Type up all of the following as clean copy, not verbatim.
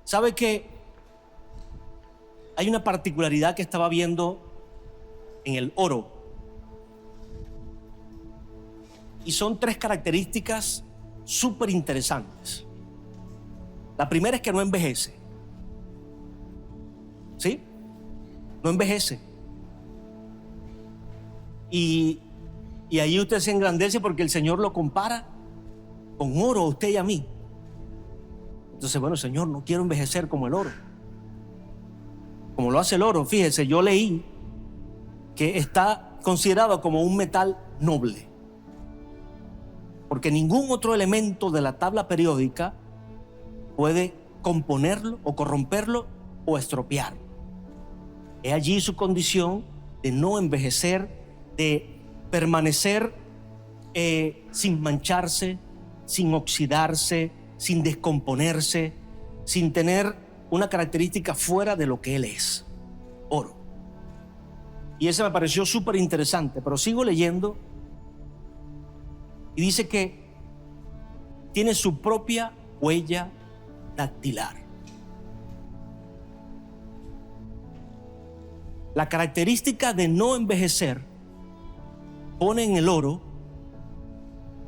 ¿Sabe que hay una particularidad que estaba viendo en el oro? Y son 3 características súper interesantes. La primera es que no envejece. ¿Sí? No envejece. Y ahí usted se engrandece porque el Señor lo compara con oro a usted y a mí. Entonces, bueno, Señor, no quiero envejecer como el oro. Como lo hace el oro. Fíjese, yo leí que está considerado como un metal noble, porque ningún otro elemento de la tabla periódica puede componerlo o corromperlo o estropearlo. Es allí su condición de no envejecer, de permanecer sin mancharse, sin oxidarse, sin descomponerse, sin tener una característica fuera de lo que él es, oro. Y ese me pareció súper interesante, pero sigo leyendo y dice que tiene su propia huella dactilar. La característica de no envejecer pone en el oro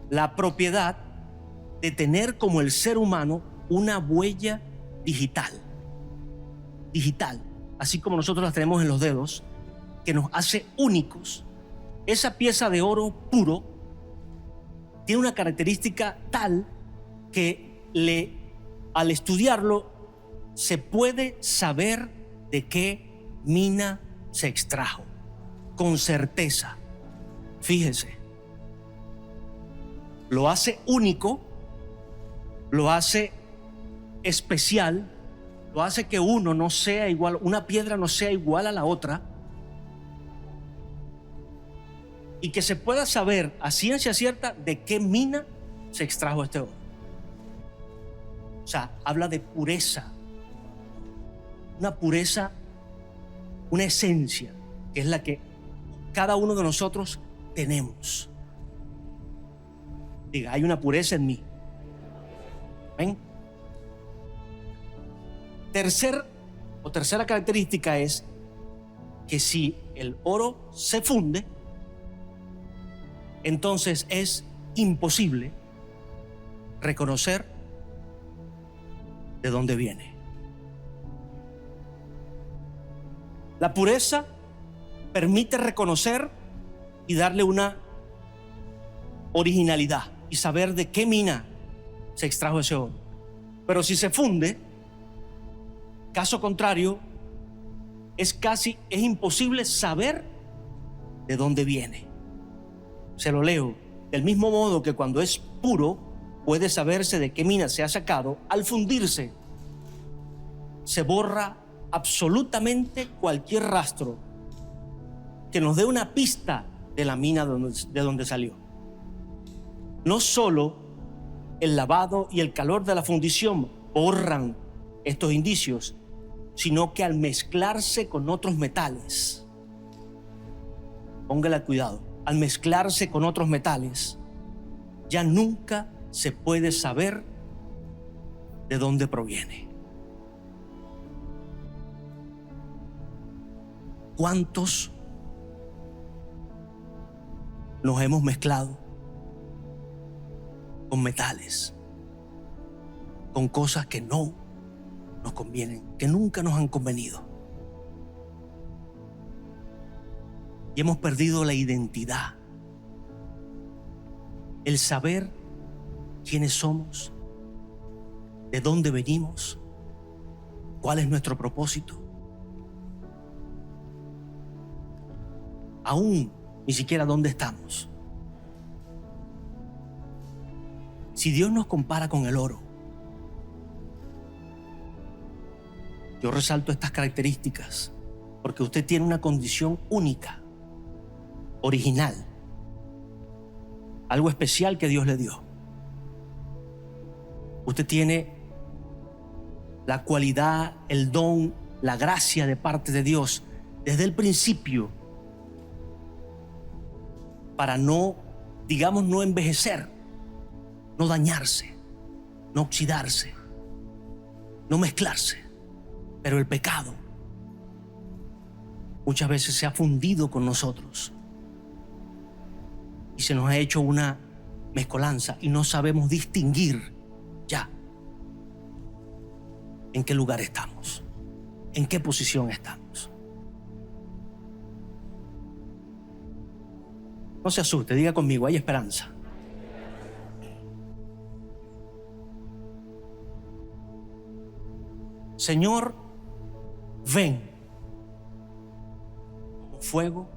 la propiedad de tener como el ser humano una huella digital, así como nosotros las tenemos en los dedos, que nos hace únicos. Esa pieza de oro puro tiene una característica tal que al estudiarlo se puede saber de qué mina se extrajo con certeza. Fíjese, lo hace único, lo hace especial, lo hace que uno no sea igual, una piedra no sea igual a la otra, y que se pueda saber a ciencia cierta de qué mina se extrajo este oro. O sea, habla de pureza, una pureza, una esencia, que es la que cada uno de nosotros tenemos. Diga, hay una pureza en mí. ¿Ven? Tercera característica es que si el oro se funde, entonces es imposible reconocer de dónde viene. La pureza permite reconocer y darle una originalidad y saber de qué mina se extrajo ese oro. Pero si se funde, caso contrario, es imposible saber de dónde viene. Se lo leo. Del mismo modo que cuando es puro, puede saberse de qué mina se ha sacado, al fundirse, se borra absolutamente cualquier rastro que nos dé una pista de la mina de donde salió. No solo el lavado y el calor de la fundición borran estos indicios, sino que al mezclarse con otros metales, póngale cuidado, al mezclarse con otros metales, ya nunca se puede saber de dónde proviene. ¿Cuántos nos hemos mezclado con metales, con cosas que no nos convienen, que nunca nos han convenido? Y hemos perdido la identidad, el saber quiénes somos, de dónde venimos, cuál es nuestro propósito. Aún ni siquiera dónde estamos. Si Dios nos compara con el oro, yo resalto estas características porque usted tiene una condición única, original, algo especial que Dios le dio. Usted tiene la cualidad, el don, la gracia de parte de Dios desde el principio para no envejecer, no dañarse, no oxidarse. no mezclarse. Pero el pecado muchas veces se ha fundido con nosotros y se nos ha hecho una mezcolanza y no sabemos distinguir ya en qué lugar estamos, en qué posición estamos. No se asuste, diga conmigo, hay esperanza. Señor, ven como fuego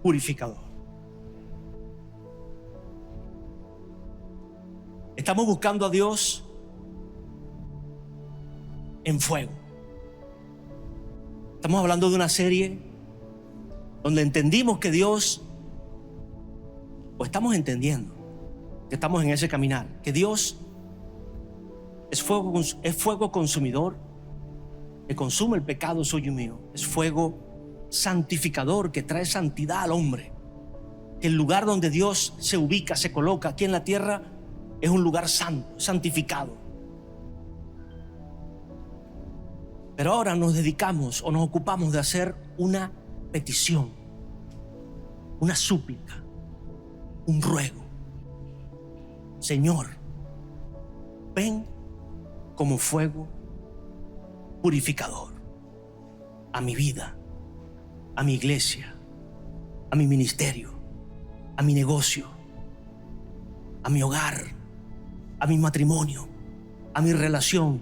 purificador. Estamos buscando a Dios en fuego. Estamos hablando de una serie donde entendimos que Dios, o estamos entendiendo que estamos en ese caminar, que Dios es fuego consumidor que consume el pecado suyo y mío. Es fuego santificador que trae santidad al hombre. Que el lugar donde Dios se ubica, se coloca aquí en la tierra, es un lugar santo, santificado. Pero ahora nos dedicamos o nos ocupamos de hacer una petición, una súplica, un ruego. Señor, ven como fuego purificador a mi vida, a mi iglesia, a mi ministerio, a mi negocio, a mi hogar, a mi matrimonio, a mi relación,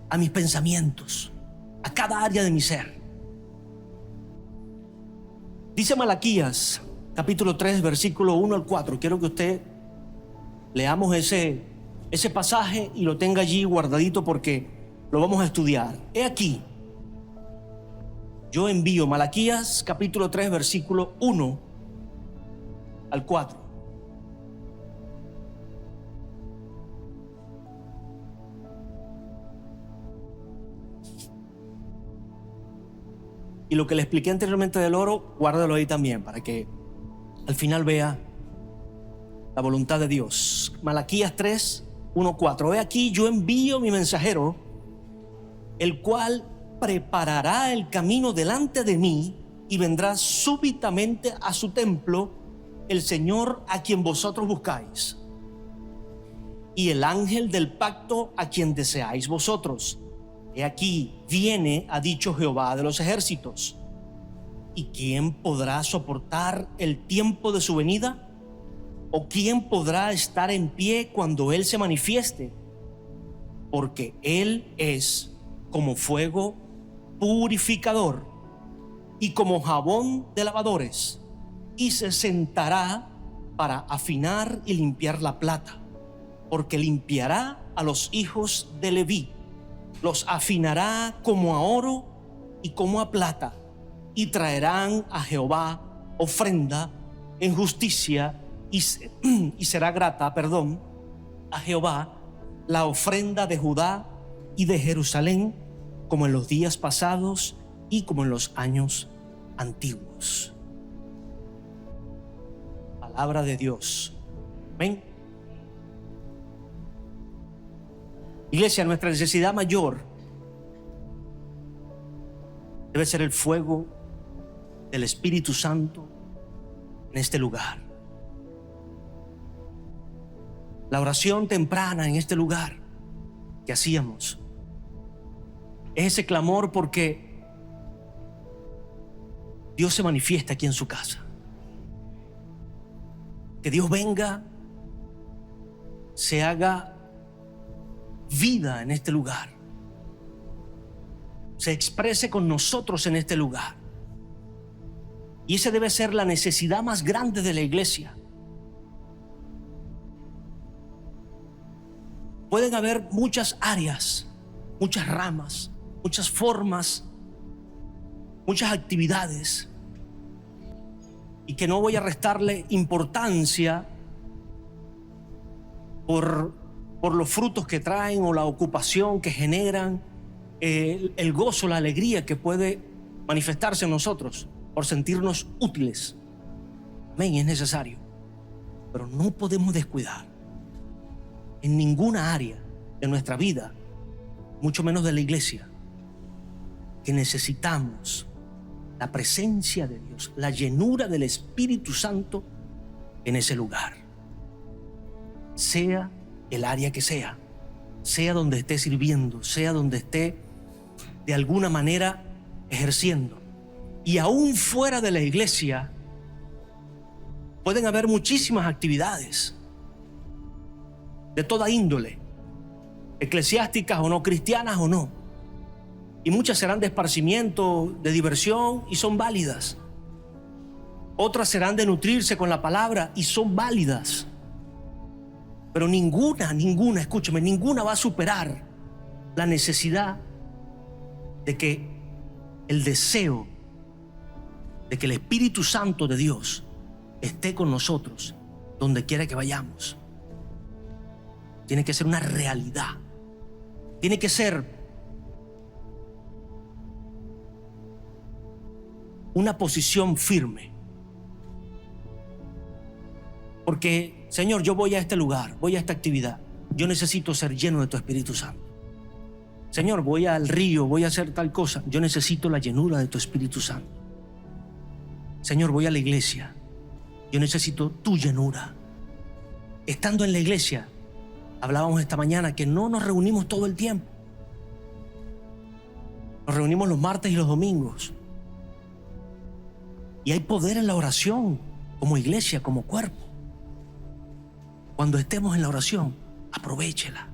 a mis pensamientos, a cada área de mi ser. Dice Malaquías, capítulo 3, versículo 1 al 4. Quiero que usted leamos ese pasaje y lo tenga allí guardadito porque lo vamos a estudiar. He aquí, yo envío, Malaquías, capítulo 3, versículo 1 al 4. Y lo que le expliqué anteriormente del oro, guárdalo ahí también para que al final vea la voluntad de Dios. Malaquías 3, 1, 4. He aquí, yo envío mi mensajero, el cual preparará el camino delante de mí, y vendrá súbitamente a su templo el Señor a quien vosotros buscáis, y el ángel del pacto a quien deseáis vosotros. He aquí, viene, ha dicho Jehová de los ejércitos. ¿Y quién podrá soportar el tiempo de su venida? ¿O quién podrá estar en pie cuando Él se manifieste? Porque Él es como fuego purificador y como jabón de lavadores, y se sentará para afinar y limpiar la plata, porque limpiará a los hijos de Leví, los afinará como a oro y como a plata, y traerán a Jehová ofrenda en justicia, y será grata, a Jehová la ofrenda de Judá y de Jerusalén, como en los días pasados y como en los años antiguos. Palabra de Dios. Amén. Iglesia, nuestra necesidad mayor debe ser el fuego del Espíritu Santo en este lugar. La oración temprana en este lugar que hacíamos es ese clamor porque Dios se manifiesta aquí en su casa. Que Dios venga, se haga vida en este lugar, se exprese con nosotros en este lugar. Y esa debe ser la necesidad más grande de la iglesia. Pueden haber muchas áreas, muchas ramas, muchas formas, muchas actividades, y que no voy a restarle importancia por los frutos que traen o la ocupación que generan, el gozo, la alegría que puede manifestarse en nosotros por sentirnos útiles. Amén, es necesario. Pero no podemos descuidar en ninguna área de nuestra vida mucho menos de la iglesia, que necesitamos la presencia de Dios, la llenura del Espíritu Santo en ese lugar. Sea el área que sea donde esté sirviendo, sea donde esté de alguna manera ejerciendo. Y aún fuera de la iglesia pueden haber muchísimas actividades de toda índole, eclesiásticas o no, cristianas o no. Y muchas serán de esparcimiento, de diversión, y son válidas. Otras serán de nutrirse con la palabra y son válidas. Pero ninguna, escúchame, ninguna va a superar la necesidad de que el deseo de que el Espíritu Santo de Dios esté con nosotros donde quiera que vayamos. Tiene que ser una realidad. Tiene que ser una posición firme. Porque, Señor, yo voy a este lugar, voy a esta actividad. Yo necesito ser lleno de tu Espíritu Santo. Señor, voy al río, voy a hacer tal cosa. Yo necesito la llenura de tu Espíritu Santo. Señor, voy a la iglesia. Yo necesito tu llenura. Estando en la iglesia, hablábamos esta mañana que no nos reunimos todo el tiempo. Nos reunimos los martes y los domingos. Y hay poder en la oración, como iglesia, como cuerpo. Cuando estemos en la oración, aprovéchela.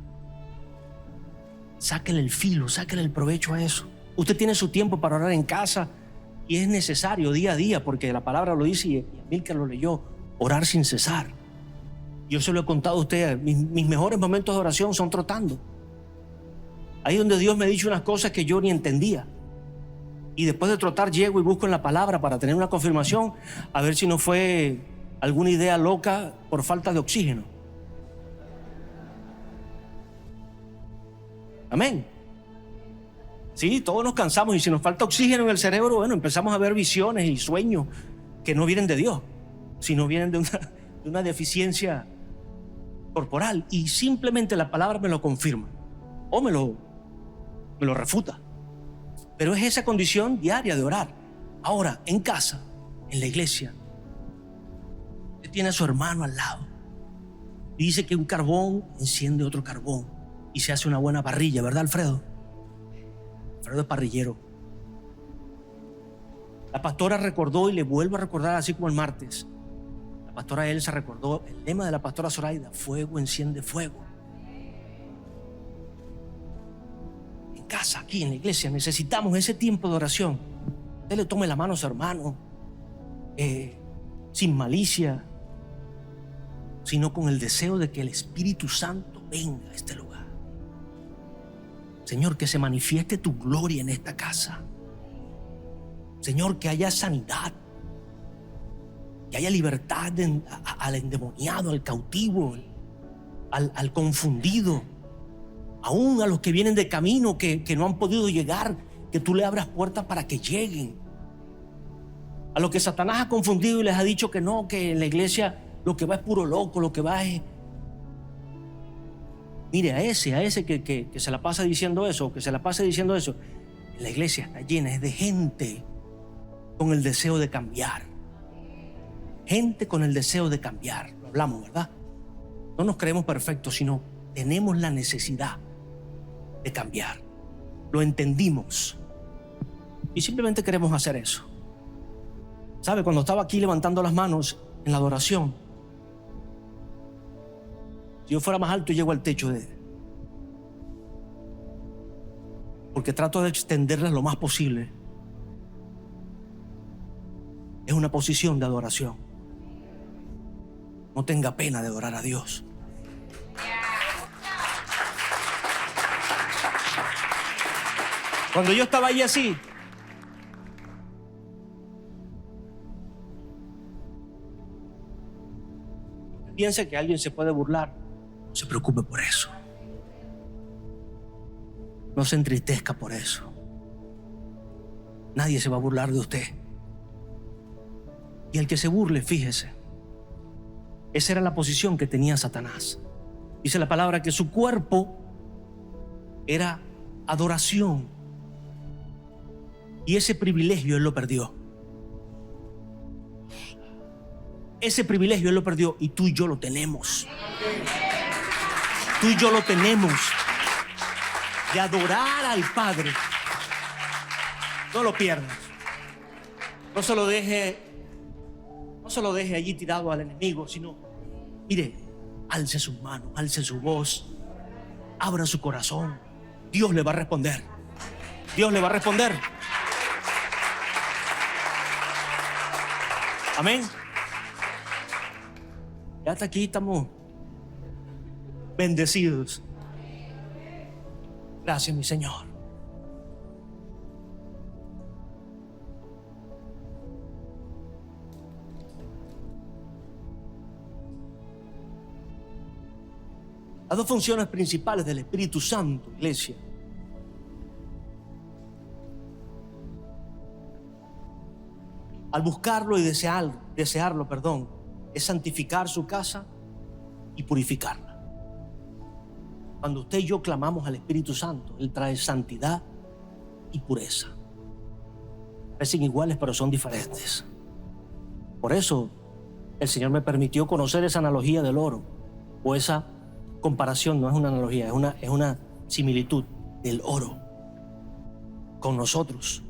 Sáquele el filo, sáquele el provecho a eso. Usted tiene su tiempo para orar en casa y es necesario día a día, porque la palabra lo dice y Amílcar lo leyó, orar sin cesar. Yo se lo he contado a usted, mis mejores momentos de oración son trotando. Ahí donde Dios me ha dicho unas cosas que yo ni entendía. Y después de trotar llego y busco en la palabra para tener una confirmación, a ver si no fue alguna idea loca por falta de oxígeno. Amén. Sí, todos nos cansamos y si nos falta oxígeno en el cerebro, bueno, empezamos a ver visiones y sueños que no vienen de Dios, sino vienen de una deficiencia corporal, y simplemente la palabra me lo confirma o me lo refuta. Pero es esa condición diaria de orar. Ahora, en casa, en la iglesia, usted tiene a su hermano al lado y dice que un carbón enciende otro carbón y se hace una buena parrilla, ¿verdad, Alfredo? Alfredo es parrillero. La pastora recordó, y le vuelvo a recordar así como el martes, la pastora Elsa recordó el lema de la pastora Zoraida: fuego enciende fuego. En casa, aquí en la iglesia, necesitamos ese tiempo de oración. Usted le tome la mano a su hermano, sin malicia, sino con el deseo de que el Espíritu Santo venga a este lugar. Señor, que se manifieste tu gloria en esta casa. Señor, que haya sanidad, que haya libertad al endemoniado, al cautivo, al confundido, aún a los que vienen de camino que no han podido llegar, que tú le abras puertas para que lleguen. A los que Satanás ha confundido y les ha dicho que no, que en la iglesia lo que va es puro loco, lo que va es... Mire, a ese que se la pasa diciendo eso, que se la pasa diciendo eso, la iglesia está llena de gente con el deseo de cambiar. Gente con el deseo de cambiar. Lo hablamos, ¿verdad? No nos creemos perfectos, sino tenemos la necesidad de cambiar. Lo entendimos y simplemente queremos hacer eso. ¿Sabe? Cuando estaba aquí levantando las manos en la adoración, si yo fuera más alto, llego al techo porque trato de extenderlas lo más posible. Es una posición de adoración. No tenga pena de adorar a Dios. Cuando yo estaba ahí así, piensa que alguien se puede burlar, no se preocupe por eso. No se entristezca por eso. Nadie se va a burlar de usted. Y el que se burle, fíjese, esa era la posición que tenía Satanás. Dice la palabra que su cuerpo era adoración. Y ese privilegio Él lo perdió. Ese privilegio Él lo perdió y tú y yo lo tenemos. Tú y yo lo tenemos. De adorar al Padre. No lo pierdas. No se lo deje allí tirado al enemigo, sino, mire, alce sus manos, alce su voz, abra su corazón. Dios le va a responder. Dios le va a responder. Amén. Ya hasta aquí estamos bendecidos. Gracias, mi Señor. Las dos funciones principales del Espíritu Santo, iglesia. Al buscarlo y desearlo, es santificar su casa y purificarla. Cuando usted y yo clamamos al Espíritu Santo, Él trae santidad y pureza. Parecen iguales, pero son diferentes. Por eso el Señor me permitió conocer esa analogía del oro, o esa comparación. No es una analogía, es una similitud del oro con nosotros,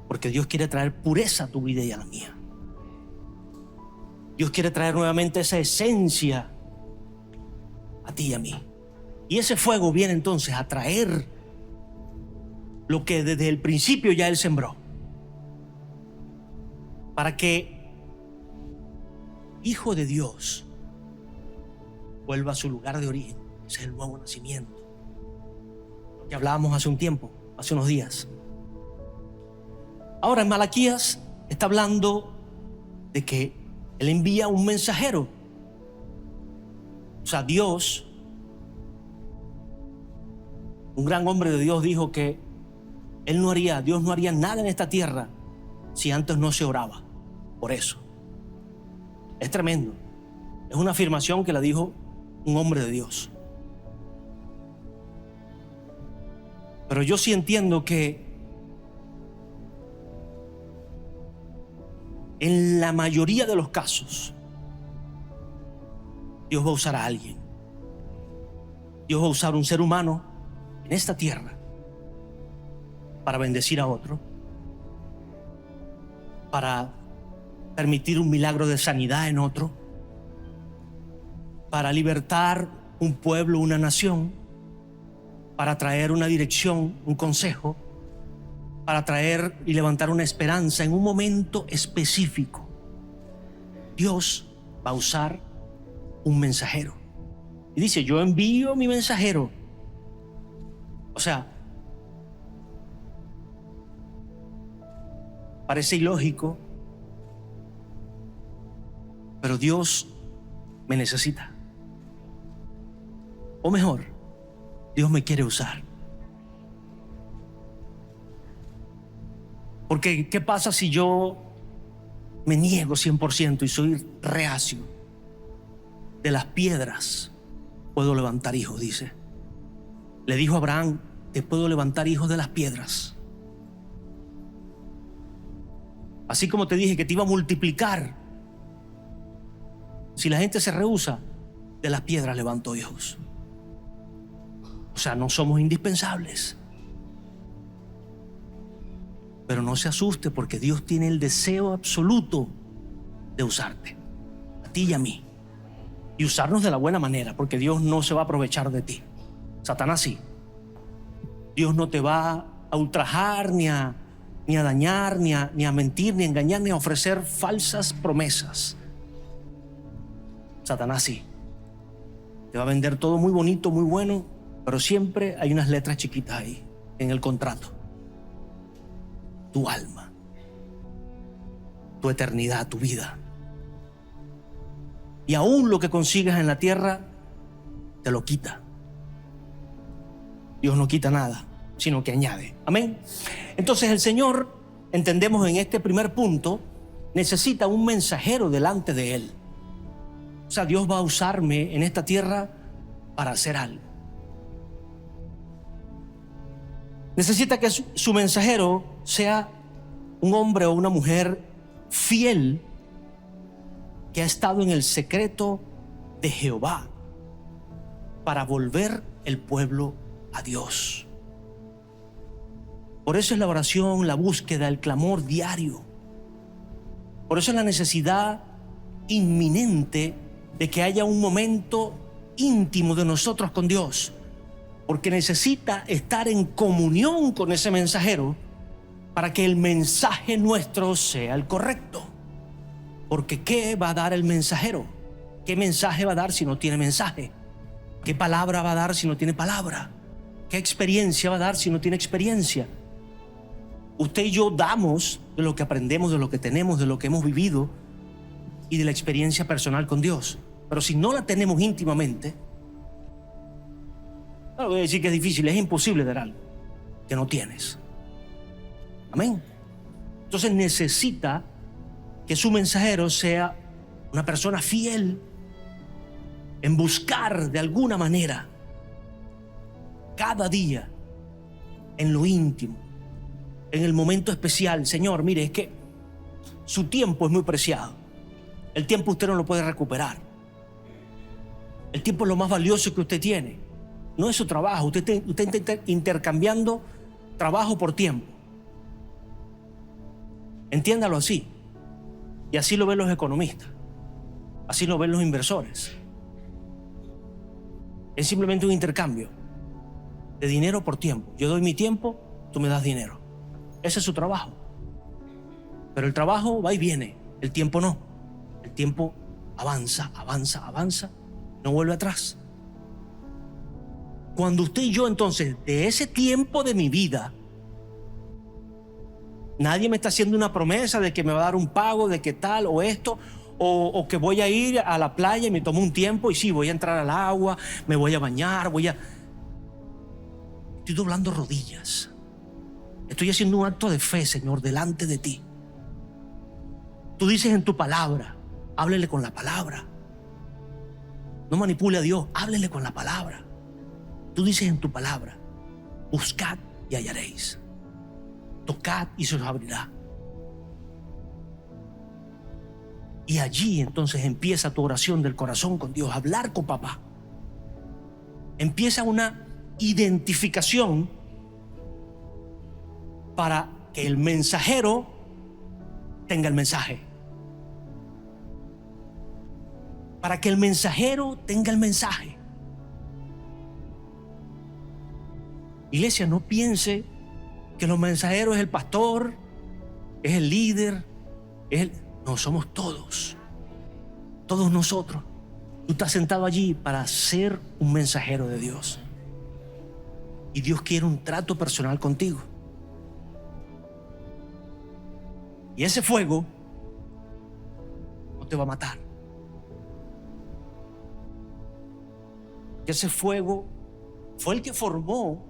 porque Dios quiere traer pureza a tu vida y a la mía. Dios quiere traer nuevamente esa esencia a ti y a mí, y ese fuego viene entonces a traer lo que desde el principio ya Él sembró, para que hijo de Dios vuelva a su lugar de origen. Ese es el nuevo nacimiento, lo que hablábamos hace un tiempo, hace unos días. Ahora en Malaquías está hablando de que Él envía un mensajero. O sea, Dios, un gran hombre de Dios, dijo que Dios no haría nada en esta tierra si antes no se oraba. Por eso es tremendo. Es una afirmación que la dijo un hombre de Dios. Pero yo sí entiendo que en la mayoría de los casos Dios va a usar a alguien. Dios va a usar un ser humano en esta tierra para bendecir a otro, para permitir un milagro de sanidad en otro, para libertar un pueblo, una nación, para traer una dirección, un consejo, para traer y levantar una esperanza en un momento específico. Dios va a usar un mensajero. Y dice, yo envío mi mensajero. O sea, parece ilógico, pero Dios me necesita. O mejor, Dios me quiere usar. Porque ¿qué pasa si yo me niego 100% y soy reacio? De las piedras puedo levantar hijos, dice. Le dijo a Abraham, te puedo levantar hijos de las piedras. Así como te dije que te iba a multiplicar. Si la gente se rehúsa, de las piedras levanto hijos. O sea, no somos indispensables. Pero no se asuste, porque Dios tiene el deseo absoluto de usarte, a ti y a mí, y usarnos de la buena manera, porque Dios no se va a aprovechar de ti. Satanás sí. Dios no te va a ultrajar, ni a dañar, ni a mentir, ni a engañar, ni a ofrecer falsas promesas. Satanás sí. Te va a vender todo muy bonito, muy bueno, pero siempre hay unas letras chiquitas ahí en el contrato. Tu alma, tu eternidad, tu vida. Y aún lo que consigas en la tierra, te lo quita. Dios no quita nada, sino que añade. Amén. Entonces el Señor, entendemos en este primer punto, necesita un mensajero delante de Él. O sea, Dios va a usarme en esta tierra para hacer algo. Necesita que su mensajero sea un hombre o una mujer fiel que ha estado en el secreto de Jehová para volver el pueblo a Dios. Por eso es la oración, la búsqueda, el clamor diario. Por eso es la necesidad inminente de que haya un momento íntimo de nosotros con Dios, porque necesita estar en comunión con ese mensajero para que el mensaje nuestro sea el correcto. Porque ¿qué va a dar el mensajero? ¿Qué mensaje va a dar si no tiene mensaje? ¿Qué palabra va a dar si no tiene palabra? ¿Qué experiencia va a dar si no tiene experiencia? Usted y yo damos de lo que aprendemos, de lo que tenemos, de lo que hemos vivido y de la experiencia personal con Dios. Pero si no la tenemos íntimamente, no voy a decir que es difícil, es imposible dar algo que no tienes. Amén. Entonces necesita que su mensajero sea una persona fiel en buscar de alguna manera cada día en lo íntimo, en el momento especial. Señor, mire, es que su tiempo es muy preciado. El tiempo usted no lo puede recuperar. El tiempo es lo más valioso que usted tiene. No es su trabajo. Usted está intercambiando trabajo por tiempo. Entiéndalo así. Y así lo ven los economistas. Así lo ven los inversores. Es simplemente un intercambio de dinero por tiempo. Yo doy mi tiempo, tú me das dinero. Ese es su trabajo. Pero el trabajo va y viene. El tiempo no. El tiempo avanza, avanza, avanza. No vuelve atrás. Cuando usted y yo entonces, de ese tiempo de mi vida, nadie me está haciendo una promesa de que me va a dar un pago, de que tal o esto, o que voy a ir a la playa y me tomo un tiempo y sí, voy a entrar al agua, me voy a bañar, estoy doblando rodillas. Estoy haciendo un acto de fe, Señor, delante de ti. Tú dices en tu palabra, háblele con la palabra. No manipule a Dios, háblele con la palabra. Tú dices en tu palabra, buscad y hallaréis. Tocad y se os abrirá. Y allí entonces empieza tu oración del corazón con Dios, hablar con papá. Empieza una identificación para que el mensajero tenga el mensaje. Para que el mensajero tenga el mensaje. Iglesia, no piense que los mensajeros es el pastor, es el líder, no, somos todos nosotros. Tú estás sentado allí para ser un mensajero de Dios. Y Dios quiere un trato personal contigo. Y ese fuego no te va a matar. Que ese fuego fue el que formó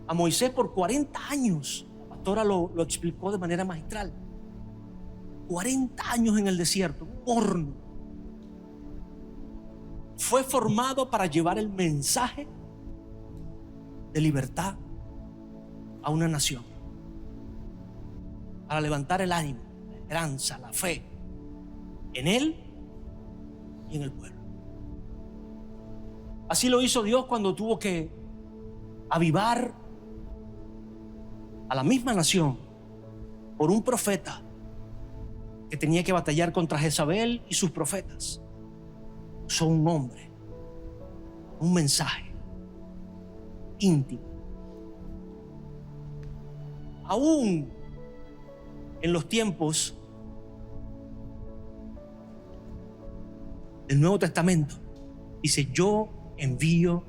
a Moisés por 40 años. La pastora lo explicó de manera magistral. 40 años en el desierto, un horno. Fue formado para llevar el mensaje de libertad a una nación, para levantar el ánimo, la esperanza, la fe en él y en el pueblo. Así lo hizo Dios cuando tuvo que avivar a la misma nación por un profeta que tenía que batallar contra Jezabel y sus profetas. Usó un hombre, un mensaje íntimo. Aún en los tiempos del Nuevo Testamento dice: yo envío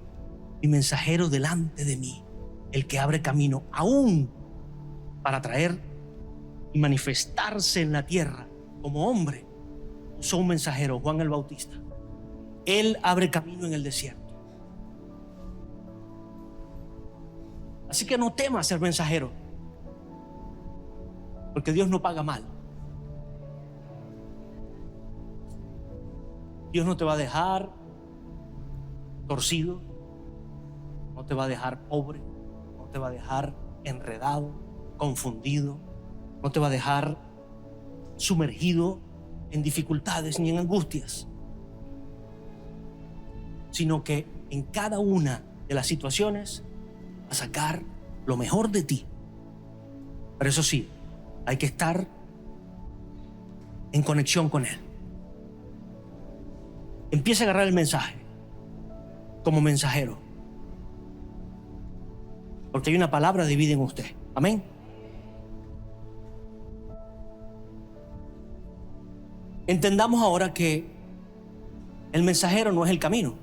mi mensajero delante de mí, el que abre camino, aún para traer y manifestarse en la tierra como hombre. Usó un mensajero, Juan el Bautista. Él abre camino en el desierto. Así que no temas ser mensajero, porque Dios no paga mal. Dios no te va a dejar torcido, no te va a dejar pobre, no no te va a dejar enredado, confundido, no te va a dejar sumergido en dificultades ni en angustias, sino que en cada una de las situaciones va a sacar lo mejor de ti. Pero eso sí, hay que estar en conexión con Él. Empieza a agarrar el mensaje como mensajero, porque hay una palabra divide en usted. Amén. Entendamos ahora que el mensajero no es el camino,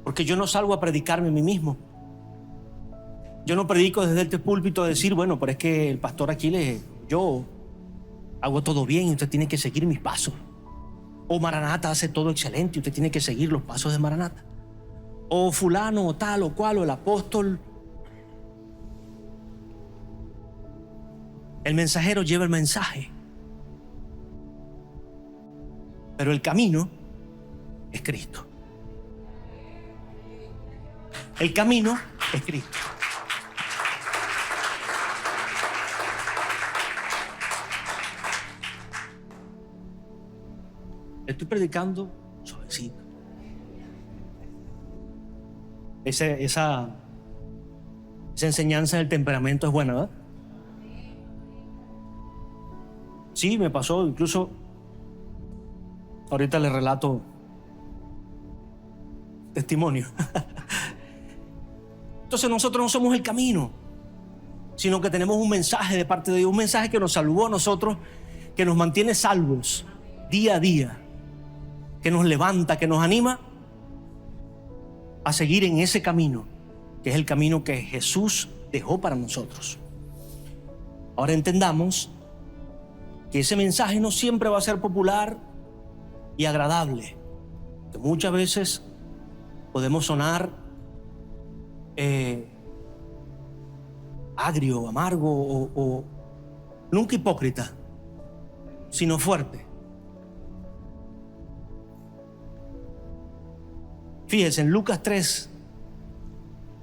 porque yo no salgo a predicarme a mí mismo. Yo no predico desde este púlpito a decir, bueno, pero es que el pastor Aquiles, yo hago todo bien y usted tiene que seguir mis pasos. O Maranata hace todo excelente y usted tiene que seguir los pasos de Maranata. O fulano o tal o cual o el apóstol. El mensajero lleva el mensaje, pero el camino es Cristo. El camino es Cristo. Estoy predicando suavecito. Esa enseñanza del temperamento es buena, ¿verdad? Sí, me pasó, incluso ahorita le relato testimonio. Entonces nosotros no somos el camino, sino que tenemos un mensaje de parte de Dios, un mensaje que nos salvó a nosotros, que nos mantiene salvos día a día, que nos levanta, que nos anima a seguir en ese camino, que es el camino que Jesús dejó para nosotros. Ahora entendamos que ese mensaje no siempre va a ser popular y agradable, que muchas veces podemos sonar agrio, amargo o nunca hipócrita, sino fuerte. Fíjense, en Lucas 3,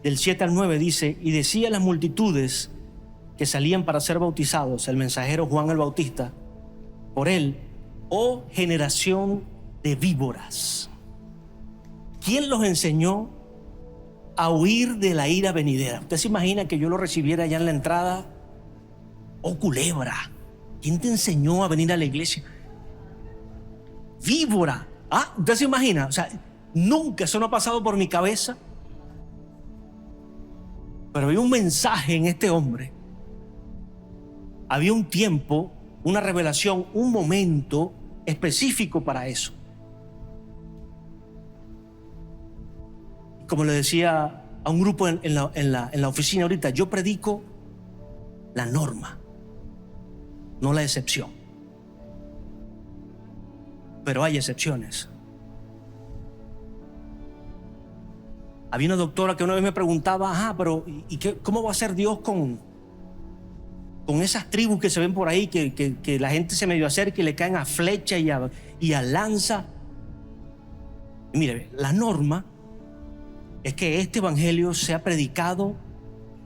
del 7 al 9 dice: y decía a las multitudes que salían para ser bautizados el mensajero Juan el Bautista, por él, oh generación de víboras, ¿quién los enseñó a huir de la ira venidera? ¿Usted se imagina que yo lo recibiera allá en la entrada? Oh culebra, ¿quién te enseñó a venir a la iglesia? Víbora. ¿Usted se imagina? O sea, nunca, eso no ha pasado por mi cabeza. Pero había un mensaje en este hombre. Había un tiempo, una revelación, un momento específico para eso. Como le decía a un grupo en la oficina ahorita, yo predico la norma, no la excepción. Pero hay excepciones. Había una doctora que una vez me preguntaba, pero ¿cómo va a ser Dios con esas tribus que se ven por ahí, que la gente se medio acerca y le caen a flecha y a lanza? Y mire, la norma es que este evangelio sea predicado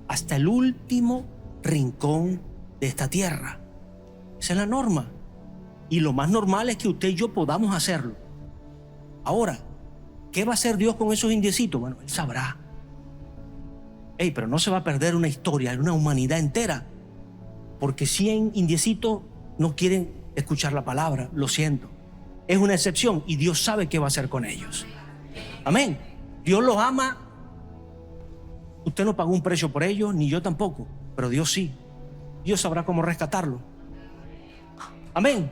hasta el último rincón de esta tierra. Esa es la norma. Y lo más normal es que usted y yo podamos hacerlo. Ahora, ¿qué va a hacer Dios con esos indiecitos? Bueno, Él sabrá. Pero no se va a perder una historia, una humanidad entera. Porque 100 indiecitos no quieren escuchar la palabra. Lo siento. Es una excepción y Dios sabe qué va a hacer con ellos. Amén. Dios los ama. Usted no pagó un precio por ellos, ni yo tampoco. Pero Dios sí. Dios sabrá cómo rescatarlo. Amén.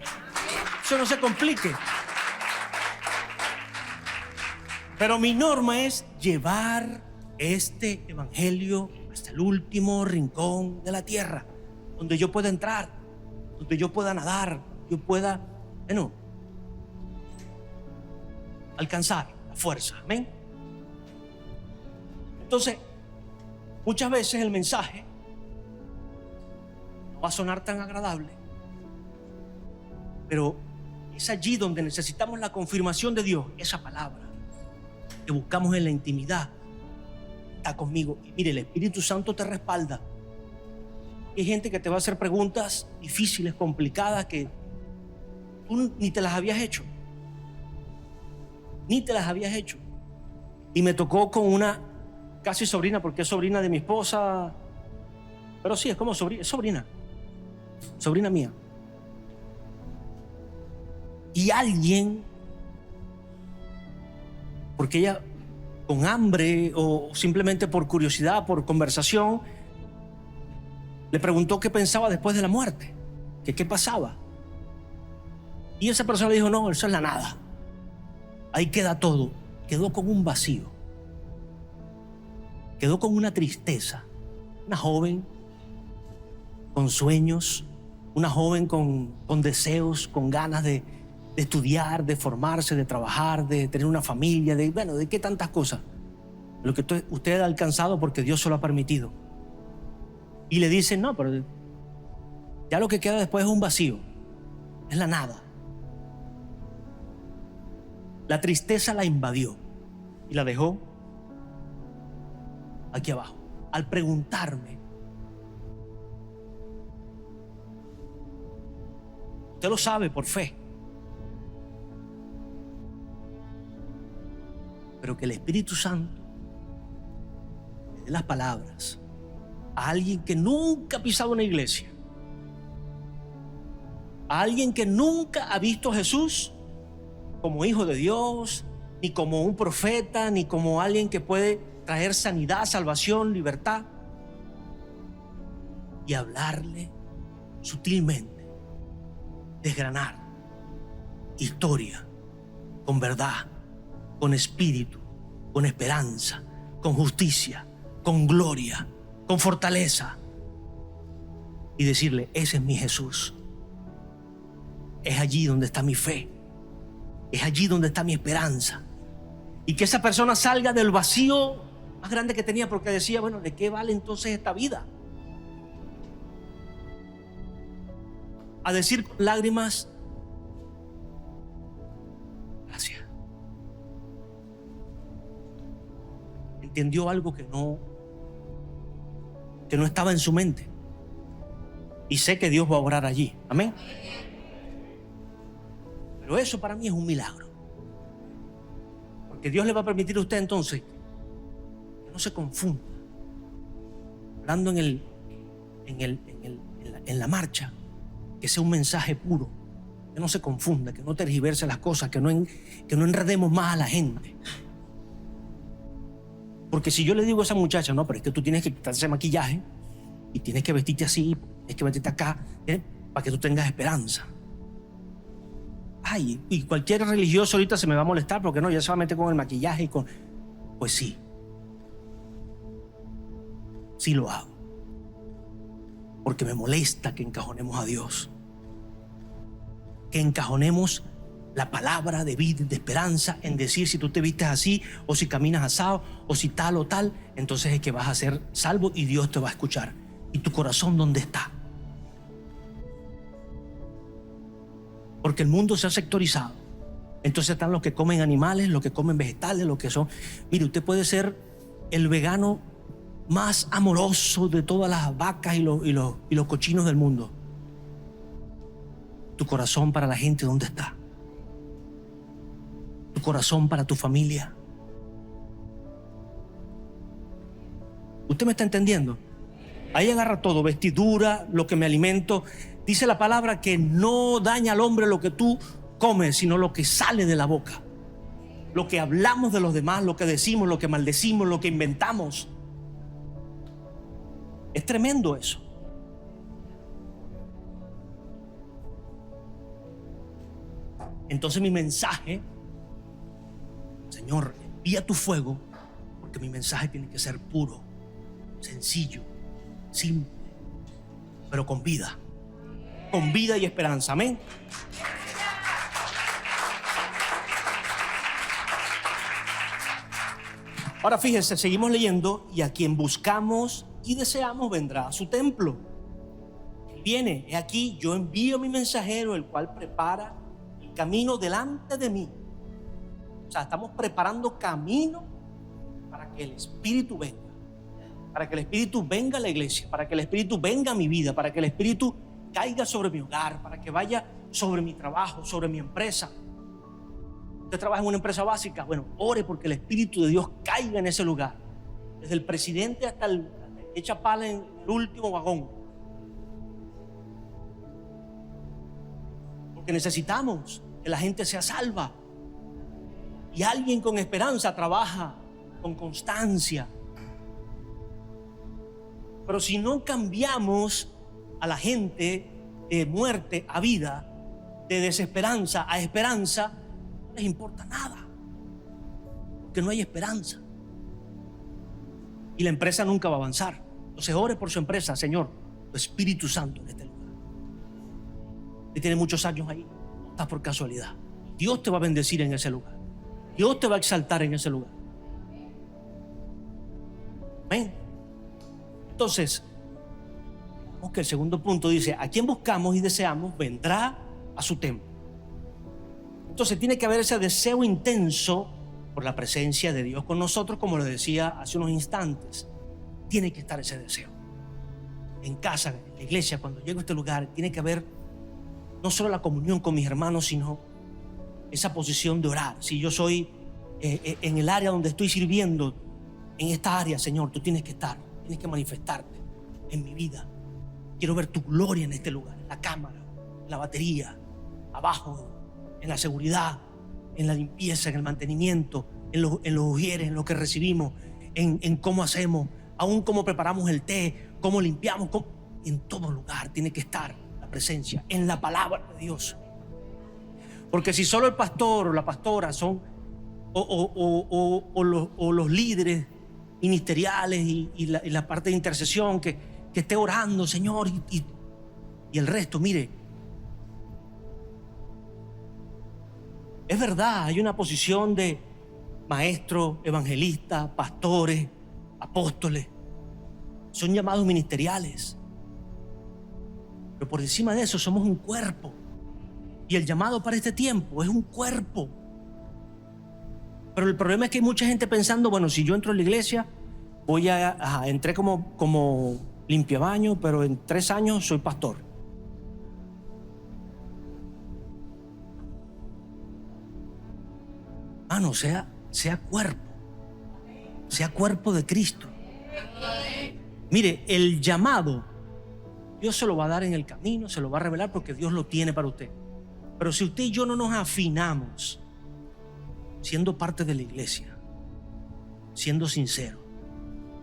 Eso no se complique. Pero mi norma es llevar este evangelio hasta el último rincón de la tierra, donde yo pueda entrar, donde yo pueda nadar, yo pueda, alcanzar la fuerza. Amén. Entonces, muchas veces el mensaje no va a sonar tan agradable, pero es allí donde necesitamos la confirmación de Dios, esa palabra que buscamos en la intimidad, está conmigo. Y mire, el Espíritu Santo te respalda. Hay gente que te va a hacer preguntas difíciles, complicadas, que tú ni te las habías hecho. Ni te las habías hecho. Y me tocó con una casi sobrina, porque es sobrina de mi esposa. Pero sí, es como sobrina, es sobrina mía. Y alguien, porque ella con hambre o simplemente por curiosidad, por conversación, le preguntó qué pensaba después de la muerte, que qué pasaba. Y esa persona le dijo, no, eso es la nada. Ahí queda todo. Quedó con un vacío. Quedó con una tristeza. Una joven con sueños, una joven con deseos, con ganas de estudiar, de formarse, de trabajar, de tener una familia, de qué tantas cosas. Lo que usted ha alcanzado porque Dios se lo ha permitido. Y le dicen, no, pero ya lo que queda después es un vacío, es la nada. La tristeza la invadió y la dejó aquí abajo. Al preguntarme, usted lo sabe por fe, pero que el Espíritu Santo le dé las palabras a alguien que nunca ha pisado una iglesia, a alguien que nunca ha visto a Jesús como hijo de Dios, ni como un profeta, ni como alguien que puede traer sanidad, salvación, libertad, y hablarle sutilmente, desgranar historia con verdad, con espíritu, con esperanza, con justicia, con gloria, con fortaleza, y decirle, ese es mi Jesús. Es allí donde está mi fe, es allí donde está mi esperanza. Y que esa persona salga del vacío más grande que tenía, porque decía, bueno, ¿de qué vale entonces esta vida? A decir con lágrimas, gracias. Entendió algo que no estaba en su mente. Y sé que Dios va a obrar allí. Amén. Pero eso para mí es un milagro. Porque Dios le va a permitir a usted entonces que no se confunda. Hablando en la marcha, que sea un mensaje puro, que no se confunda, que no tergiverse las cosas, que no enredemos más a la gente. Porque si yo le digo a esa muchacha, no, pero es que tú tienes que quitar ese maquillaje y tienes que vestirte así, tienes que vestirte acá, para que tú tengas esperanza. Ay, y cualquier religioso ahorita se me va a molestar porque no, ya se va a meter con el maquillaje y con... Pues sí. Sí lo hago. Porque me molesta que encajonemos a Dios. Que encajonemos la palabra de vida, de esperanza, en decir si tú te vistes así, o si caminas asado, o si tal o tal, entonces es que vas a ser salvo y Dios te va a escuchar. ¿Y tu corazón dónde está? Porque el mundo se ha sectorizado. Entonces están los que comen animales, los que comen vegetales, los que son... Mire, usted puede ser el vegano más amoroso de todas las vacas y los cochinos del mundo. Tu corazón para la gente, ¿dónde está? Tu corazón para tu familia. ¿Usted me está entendiendo? Ahí agarra todo, vestidura, lo que me alimento. Dice la palabra que no daña al hombre lo que tú comes, sino lo que sale de la boca. Lo que hablamos de los demás, lo que decimos, lo que maldecimos, lo que inventamos. Es tremendo eso. Entonces mi mensaje, Señor, envía tu fuego, porque mi mensaje tiene que ser puro, sencillo, simple, pero con vida y esperanza. Amén. Ahora fíjense, seguimos leyendo, y a quien buscamos y deseamos vendrá a su templo. Él viene, he aquí, yo envío mi mensajero, el cual prepara el camino delante de mí. O sea, estamos preparando camino para que el Espíritu venga. para que el Espíritu venga a la iglesia, para que el Espíritu venga a mi vida, para que el Espíritu caiga sobre mi hogar, para que vaya sobre mi trabajo, sobre mi empresa. Usted trabaja en una empresa básica, bueno, ore porque el Espíritu de Dios caiga en ese lugar, desde el presidente hasta el que echa pala en el último vagón, porque necesitamos que la gente sea salva, y alguien con esperanza trabaja con constancia. Pero si no cambiamos a la gente de muerte a vida, de desesperanza a esperanza, no les importa nada, porque no hay esperanza y la empresa nunca va a avanzar. Entonces ore por su empresa. Señor, tu Espíritu Santo en este lugar. Usted tiene muchos años ahí, no está por casualidad. Dios te va a bendecir en ese lugar, Dios te va a exaltar en ese lugar. Amén. Entonces, vemos que el segundo punto dice: a quien buscamos y deseamos vendrá a su templo. Entonces tiene que haber ese deseo intenso por la presencia de Dios con nosotros, como le decía hace unos instantes. Tiene que estar ese deseo. En casa, en la iglesia, cuando llego a este lugar, tiene que haber no solo la comunión con mis hermanos, sino esa posición de orar. Si yo soy en el área donde estoy sirviendo, en esta área, Señor, tú tienes que estar, tienes que manifestarte en mi vida. Quiero ver tu gloria en este lugar, en la cámara, en la batería, abajo, en la seguridad, en la limpieza, en el mantenimiento, en los ujieres, en lo que recibimos, en cómo hacemos, aún cómo preparamos el té, cómo limpiamos, en todo lugar tiene que estar la presencia, en la palabra de Dios. Porque si solo el pastor o la pastora son o los líderes ministeriales y la parte de intercesión que esté orando, Señor, y el resto, mire, es verdad, hay una posición de maestros, evangelistas, pastores, apóstoles, son llamados ministeriales, pero por encima de eso somos un cuerpo, y el llamado para este tiempo es un cuerpo. Pero el problema es que hay mucha gente pensando: bueno, si yo entro en la iglesia, entré como limpiabaño, pero en 3 años soy pastor. No, sea cuerpo de Cristo. Mire, el llamado Dios se lo va a dar en el camino, se lo va a revelar, porque Dios lo tiene para usted. Pero si usted y yo no nos afinamos siendo parte de la iglesia, siendo sincero,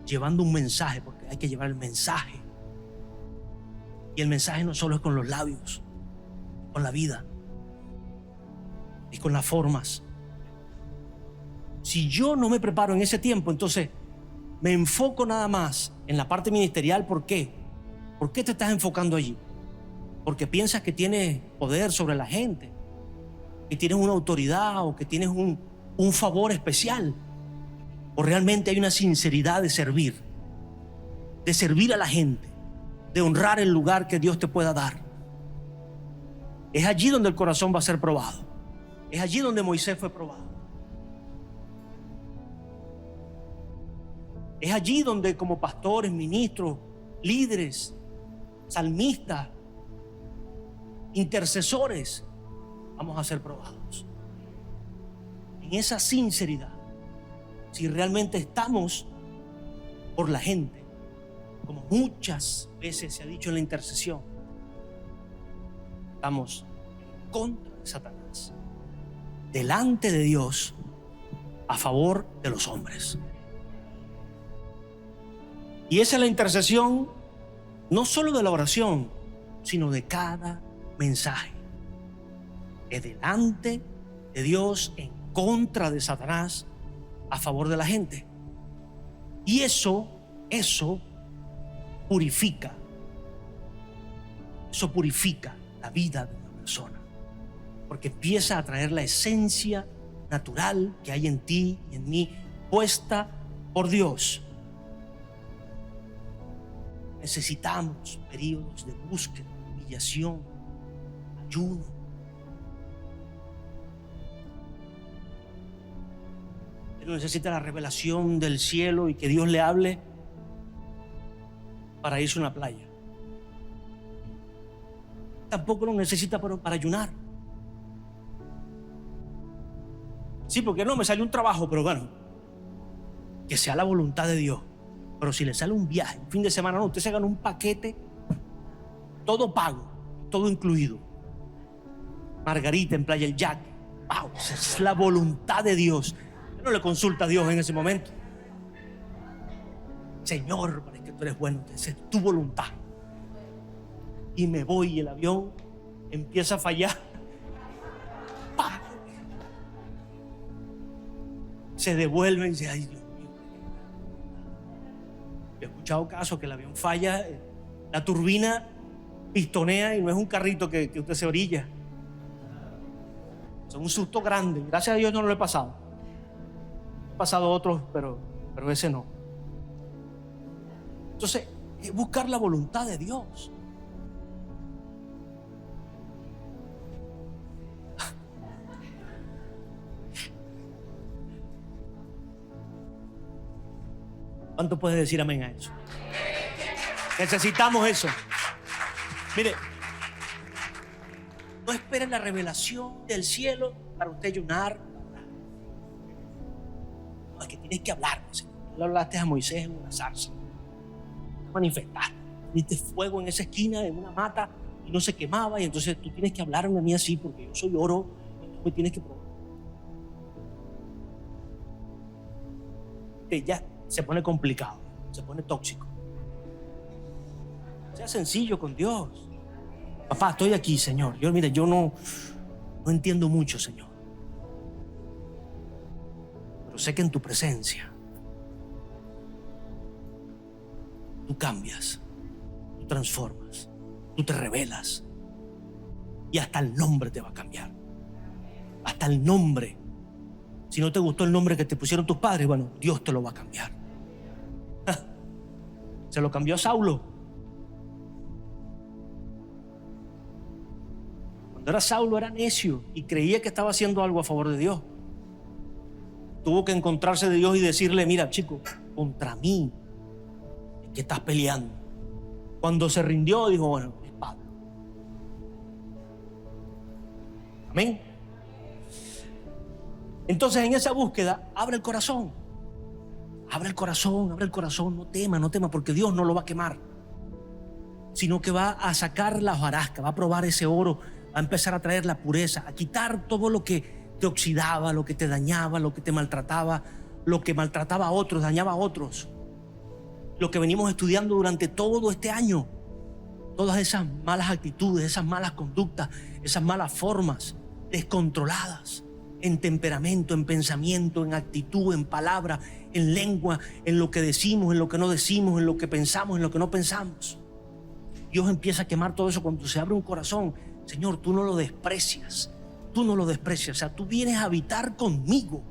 llevando un mensaje, porque hay que llevar el mensaje, y el mensaje no solo es con los labios, con la vida, es con las formas. Si yo no me preparo en ese tiempo, entonces me enfoco nada más en la parte ministerial. ¿Por qué? ¿Por qué te estás enfocando allí? Porque piensas que tienes poder sobre la gente, que tienes una autoridad o que tienes un favor especial. ¿O realmente hay una sinceridad de servir a la gente, de honrar el lugar que Dios te pueda dar? Es allí donde el corazón va a ser probado. Es allí donde Moisés fue probado. Es allí donde, como pastores, ministros, líderes, salmistas, intercesores, vamos a ser probados. En esa sinceridad, si realmente estamos por la gente, como muchas veces se ha dicho en la intercesión, estamos en contra de Satanás, delante de Dios, a favor de los hombres. Y esa es la intercesión, no solo de la oración, sino de cada mensaje. Es delante de Dios, en contra de Satanás, a favor de la gente. Y eso purifica. Eso purifica la vida de una persona, porque empieza a traer la esencia natural que hay en ti y en mí, puesta por Dios. Necesitamos periodos de búsqueda, humillación, ayuno. Él necesita la revelación del cielo y que Dios le hable para irse a una playa. Tampoco lo necesita para ayunar. Sí, porque no me salió un trabajo, pero bueno, que sea la voluntad de Dios. Pero si le sale un viaje, un fin de semana, no, usted se gana un paquete, todo pago, todo incluido. Margarita en Playa El Jack. Wow, esa es la voluntad de Dios. Usted no le consulta a Dios en ese momento. Señor, parece que tú eres bueno, esa es tu voluntad. Y me voy y el avión empieza a fallar. ¡Pam! Se devuelven y dicen, ay Dios mío. He escuchado casos que el avión falla, la turbina pistonea y no es un carrito que usted se orilla. Es un susto grande. Gracias a Dios no lo he pasado. He pasado otros, pero ese no. Entonces, es buscar la voluntad de Dios. ¿Cuánto puede decir amén a eso? Necesitamos eso. Mire, no espere la revelación del cielo para usted ayunar. No, es que tienes que hablar. Señor. Tú le hablaste a Moisés en una zarza. Manifestaste. Viste fuego en esa esquina, en una mata, y no se quemaba. Y entonces tú tienes que hablarme a mí así, porque yo soy oro. Tú me tienes que probar. Que ya se pone complicado, se pone tóxico. Sea sencillo con Dios. Papá, estoy aquí, Señor. Yo no entiendo mucho, Señor. Pero sé que en tu presencia tú cambias, tú transformas, tú te revelas. Y hasta el nombre te va a cambiar. Hasta el nombre. Si no te gustó el nombre que te pusieron tus padres, bueno, Dios te lo va a cambiar. Se lo cambió a Saulo. Cuando era Saulo era necio y creía que estaba haciendo algo a favor de Dios. Tuvo que encontrarse de Dios y decirle, mira chico, contra mí es que estás peleando. Cuando se rindió dijo, bueno, es Pablo. Amén. Entonces en esa búsqueda abre el corazón. Abre el corazón, no tema, porque Dios no lo va a quemar, sino que va a sacar la hojarasca, va a probar ese oro, va a empezar a traer la pureza, a quitar todo lo que te oxidaba, lo que te dañaba, lo que te maltrataba, lo que maltrataba a otros, dañaba a otros. Lo que venimos estudiando durante todo este año, todas esas malas actitudes, esas malas conductas, esas malas formas descontroladas. En temperamento, en pensamiento, en actitud, en palabra, en lengua, en lo que decimos, en lo que no decimos, en lo que pensamos, en lo que no pensamos. Dios empieza a quemar todo eso cuando se abre un corazón. Señor, tú no lo desprecias. Tú no lo desprecias. O sea, tú vienes a habitar conmigo.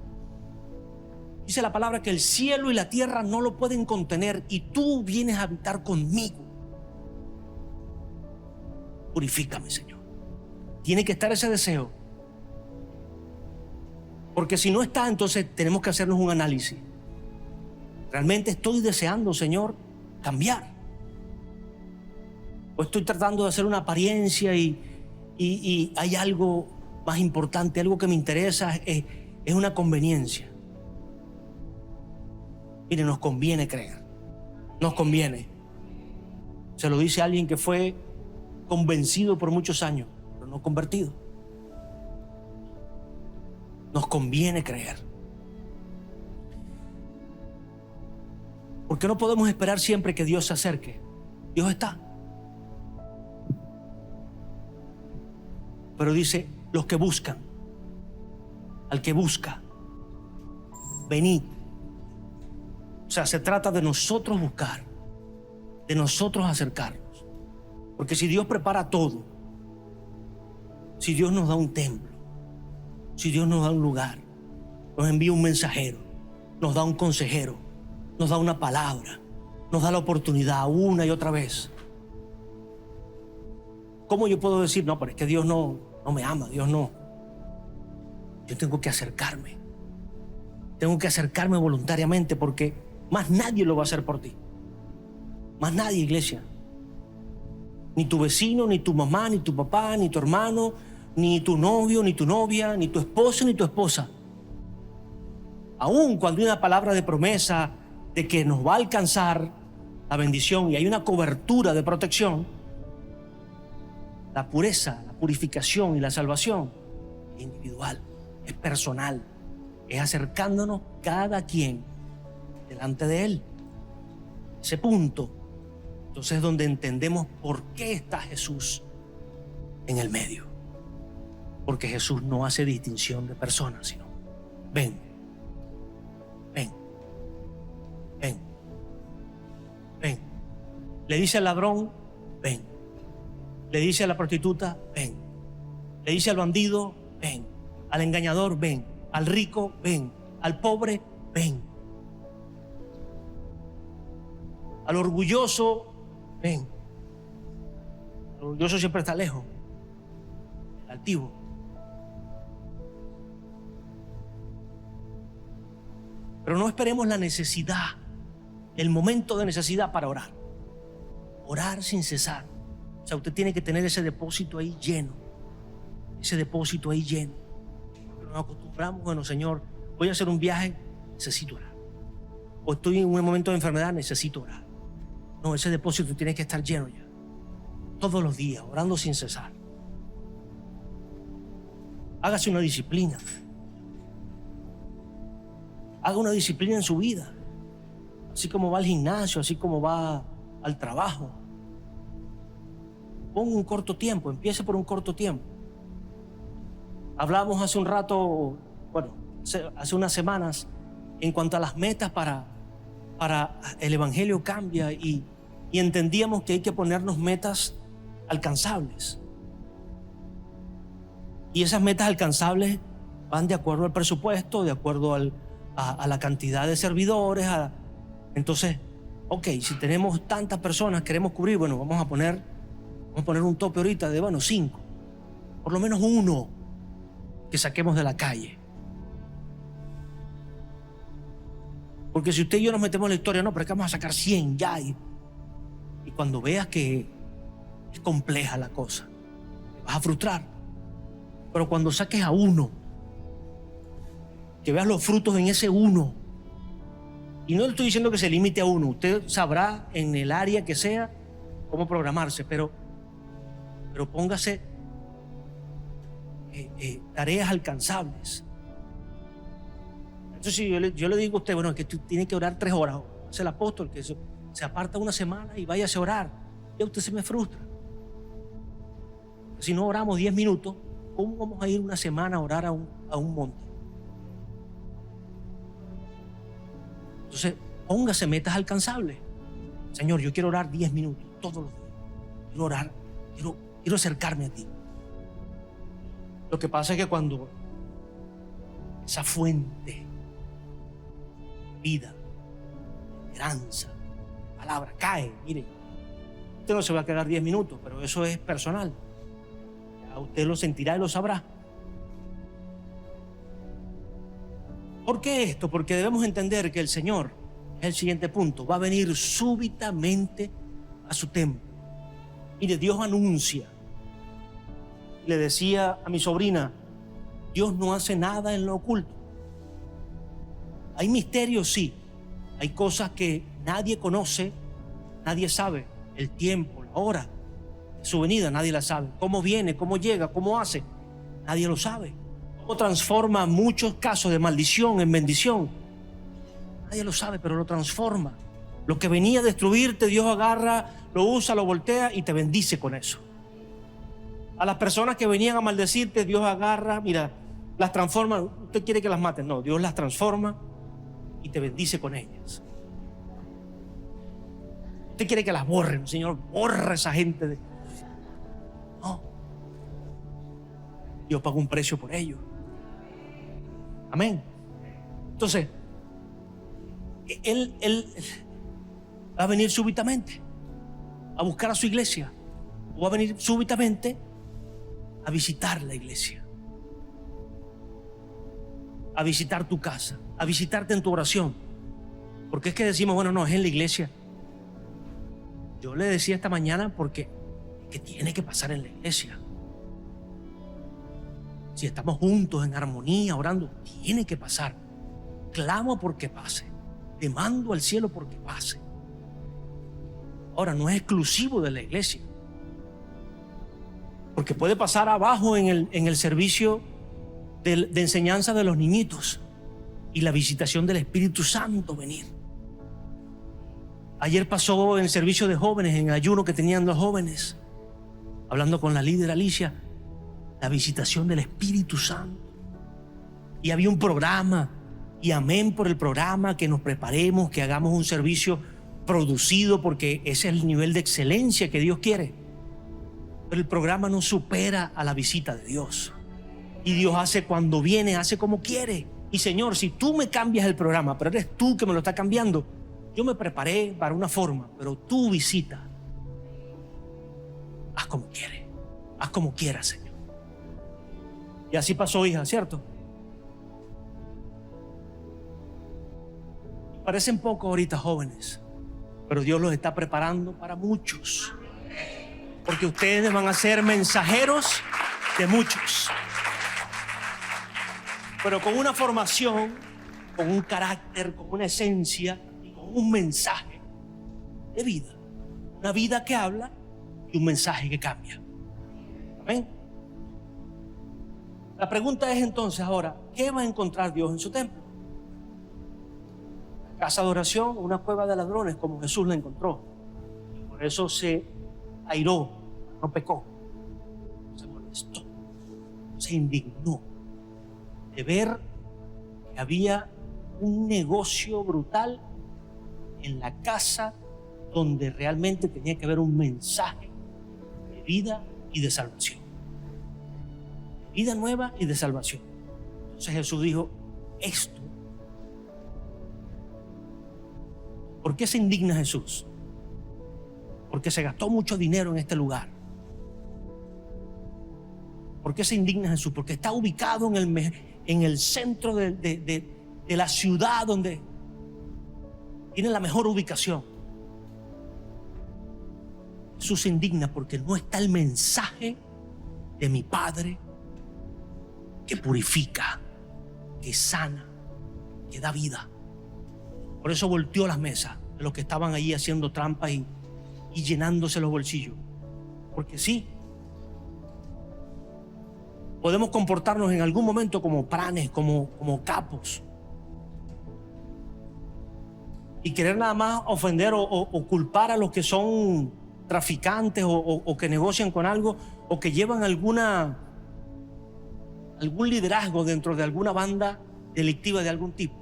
Dice la palabra que el cielo y la tierra no lo pueden contener y tú vienes a habitar conmigo. Purifícame, Señor. Tiene que estar ese deseo. Porque si no está, entonces tenemos que hacernos un análisis. ¿Realmente estoy deseando, Señor, cambiar? ¿O estoy tratando de hacer una apariencia y hay algo más importante, algo que me interesa, es una conveniencia? Mire, nos conviene creer. Nos conviene. Se lo dice alguien que fue convencido por muchos años, pero no convertido. Nos conviene creer. ¿Por qué no podemos esperar siempre que Dios se acerque? Dios está. Pero dice, los que buscan, al que busca, venid. O sea, se trata de nosotros buscar, de nosotros acercarnos. Porque si Dios prepara todo, si Dios nos da un templo, si Dios nos da un lugar, nos envía un mensajero, nos da un consejero, nos da una palabra, nos da la oportunidad una y otra vez. ¿Cómo yo puedo decir, no, pero es que Dios no me ama, Dios no? Yo tengo que acercarme. Tengo que acercarme voluntariamente porque más nadie lo va a hacer por ti. Más nadie, iglesia. Ni tu vecino, ni tu mamá, ni tu papá, ni tu hermano, ni tu novio, ni tu novia, ni tu esposo, ni tu esposa. Aún cuando hay una palabra de promesa de que nos va a alcanzar la bendición y hay una cobertura de protección, la pureza, la purificación y la salvación es individual, es personal, es acercándonos cada quien delante de Él. Ese punto, entonces, es donde entendemos por qué está Jesús en el medio. Porque Jesús no hace distinción de personas, sino ven, ven, ven, ven. Le dice al ladrón, ven. Le dice a la prostituta, ven. Le dice al bandido, ven. Al engañador, ven. Al rico, ven. Al pobre, ven. Al orgulloso, ven. El orgulloso siempre está lejos. El altivo. Pero no esperemos la necesidad, el momento de necesidad para orar. Orar sin cesar. O sea, usted tiene que tener ese depósito ahí lleno. Ese depósito ahí lleno. Pero nos acostumbramos, bueno, Señor, voy a hacer un viaje, necesito orar. O estoy en un momento de enfermedad, necesito orar. No, ese depósito tiene que estar lleno ya. Todos los días, orando sin cesar. Hágase una disciplina. Haga una disciplina en su vida. Así como va al gimnasio, así como va al trabajo. Ponga un corto tiempo, empiece por un corto tiempo. Hablábamos hace un rato, bueno, hace unas semanas, en cuanto a las metas para el Evangelio Cambia y entendíamos que hay que ponernos metas alcanzables. Y esas metas alcanzables van de acuerdo al presupuesto, de acuerdo a la cantidad de servidores. Entonces, ok, si tenemos tantas personas, queremos cubrir, bueno, vamos a poner un tope ahorita de, bueno, 5. Por lo menos 1 que saquemos de la calle. Porque si usted y yo nos metemos en la historia, no, pero es que vamos a sacar 100 ya. Y cuando veas que es compleja la cosa, te vas a frustrar. Pero cuando saques a 1, que veas los frutos en ese 1. Y no le estoy diciendo que se limite a 1. Usted sabrá en el área que sea cómo programarse, pero póngase tareas alcanzables. Entonces yo le digo a usted, bueno, es que tú tienes que orar 3 horas. Es el apóstol que se aparta una semana y váyase a orar. Ya usted se me frustra. Si no oramos 10 minutos, ¿cómo vamos a ir una semana a orar a un monte? Entonces, póngase metas alcanzables. Señor, yo quiero orar 10 minutos todos los días. Quiero orar, quiero acercarme a ti. Lo que pasa es que cuando esa fuente, vida, esperanza, palabra cae, mire, usted no se va a quedar 10 minutos, pero eso es personal. Ya usted lo sentirá y lo sabrá. ¿Por qué esto? Porque debemos entender que el Señor, es el siguiente punto, va a venir súbitamente a su templo. Mire, Dios anuncia. Le decía a mi sobrina, Dios no hace nada en lo oculto. Hay misterios, sí. Hay cosas que nadie conoce, nadie sabe. El tiempo, la hora, su venida, nadie la sabe. Cómo viene, cómo llega, cómo hace, nadie lo sabe. Cómo transforma muchos casos de maldición en bendición. Nadie lo sabe, pero lo transforma. Lo que venía a destruirte, Dios agarra, lo usa, lo voltea y te bendice con eso. A las personas que venían a maldecirte, Dios agarra, mira, las transforma. Usted quiere que las maten, no, Dios las transforma y te bendice con ellas. Usted quiere que las borren, Señor, borra a esa gente. No. Dios pagó un precio por ello. Amén. Entonces, Él va a venir súbitamente a buscar a su iglesia, o va a venir súbitamente a visitar la iglesia, a visitar tu casa, a visitarte en tu oración. Porque es que decimos, bueno, no, es en la iglesia. Yo le decía esta mañana porque que tiene que pasar en la iglesia. Si estamos juntos en armonía, orando, tiene que pasar. Clamo porque pase. Demando al cielo porque pase. Ahora, no es exclusivo de la iglesia. Porque puede pasar abajo en el servicio de enseñanza de los niñitos y la visitación del Espíritu Santo venir. Ayer pasó en el servicio de jóvenes, en el ayuno que tenían los jóvenes, hablando con la líder Alicia, la visitación del Espíritu Santo. Y había un programa, y amén por el programa, que nos preparemos, que hagamos un servicio producido, porque ese es el nivel de excelencia que Dios quiere. Pero el programa no supera a la visita de Dios. Y Dios hace cuando viene, hace como quiere. Y Señor, si tú me cambias el programa, pero eres tú que me lo estás cambiando, yo me preparé para una forma, pero tú visita. Haz como quieres, haz como quieras, Señor. Y así pasó, hija, ¿cierto? Parecen pocos ahorita jóvenes, pero Dios los está preparando para muchos. Porque ustedes van a ser mensajeros de muchos. Pero con una formación, con un carácter, con una esencia y con un mensaje de vida. Una vida que habla y un mensaje que cambia. Amén. La pregunta es entonces ahora, ¿qué va a encontrar Dios en su templo? Casa de oración, una cueva de ladrones, como Jesús la encontró. Y por eso se airó, no pecó, se molestó, se indignó de ver que había un negocio brutal en la casa donde realmente tenía que haber un mensaje de vida y de salvación. Vida nueva y de salvación. Entonces Jesús dijo, esto. ¿Por qué se indigna Jesús? Porque se gastó mucho dinero en este lugar. ¿Por qué se indigna Jesús? Porque está ubicado en el centro de la ciudad, donde tiene la mejor ubicación. Jesús se indigna porque no está el mensaje de mi Padre que purifica, que sana, que da vida. Por eso volteó las mesas de los que estaban allí haciendo trampas y llenándose los bolsillos. Porque sí, podemos comportarnos en algún momento como pranes, como capos. Y querer nada más ofender o culpar a los que son traficantes o que negocian con algo o que llevan algún liderazgo dentro de alguna banda delictiva de algún tipo.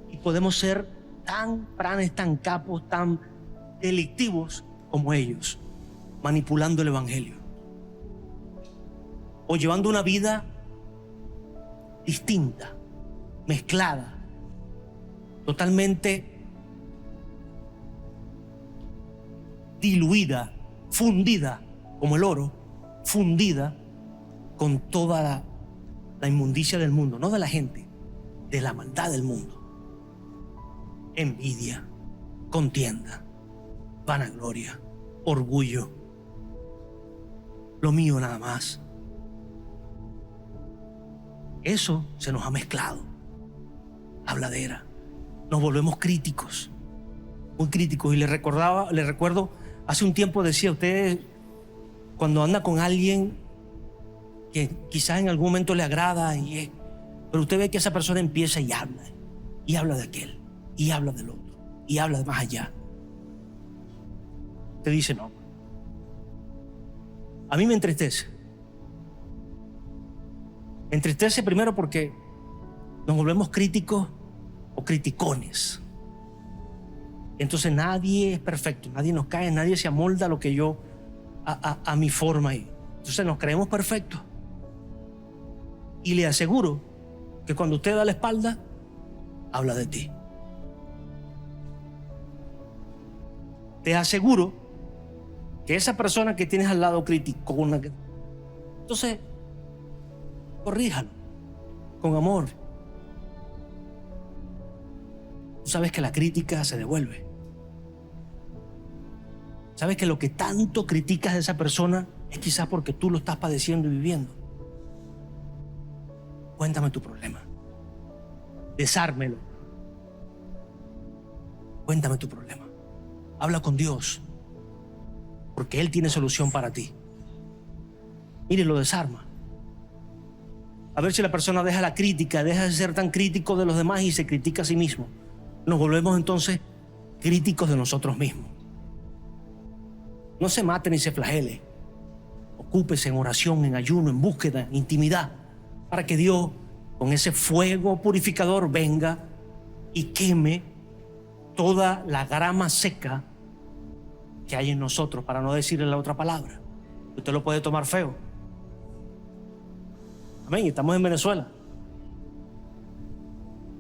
Y podemos ser tan pranes, tan capos, tan delictivos como ellos, manipulando el evangelio o llevando una vida distinta, mezclada, totalmente diluida, fundida como el oro, fundida con toda la inmundicia del mundo, no de la gente, de la maldad del mundo. Envidia, contienda, vanagloria, orgullo, lo mío nada más. Eso se nos ha mezclado. Habladera. Nos volvemos críticos, muy críticos. Y le recuerdo, hace un tiempo decía, usted cuando anda con alguien que quizás en algún momento le agrada, pero usted ve que esa persona empieza y habla de aquel, y habla del otro, y habla de más allá. Usted dice, no, a mí me entristece. Me entristece primero porque nos volvemos críticos o criticones. Entonces nadie es perfecto, nadie nos cae, nadie se amolda a lo que yo, a mi forma. Entonces nos creemos perfectos. Y le aseguro que cuando usted da la espalda, habla de ti. Te aseguro que esa persona que tienes al lado criticona, entonces corríjalo con amor. Tú sabes que la crítica se devuelve. ¿Sabes que lo que tanto criticas de esa persona es quizás porque tú lo estás padeciendo y viviendo? Cuéntame tu problema. Desármelo. Cuéntame tu problema. Habla con Dios, porque Él tiene solución para ti. Mire, lo desarma. A ver si la persona deja la crítica, deja de ser tan crítico de los demás y se critica a sí mismo. Nos volvemos entonces críticos de nosotros mismos. No se mate ni se flagele. Ocúpese en oración, en ayuno, en búsqueda, en intimidad, para que Dios, con ese fuego purificador, venga y queme toda la grama seca que hay en nosotros, para no decirle la otra palabra. Usted lo puede tomar feo. Amén, estamos en Venezuela.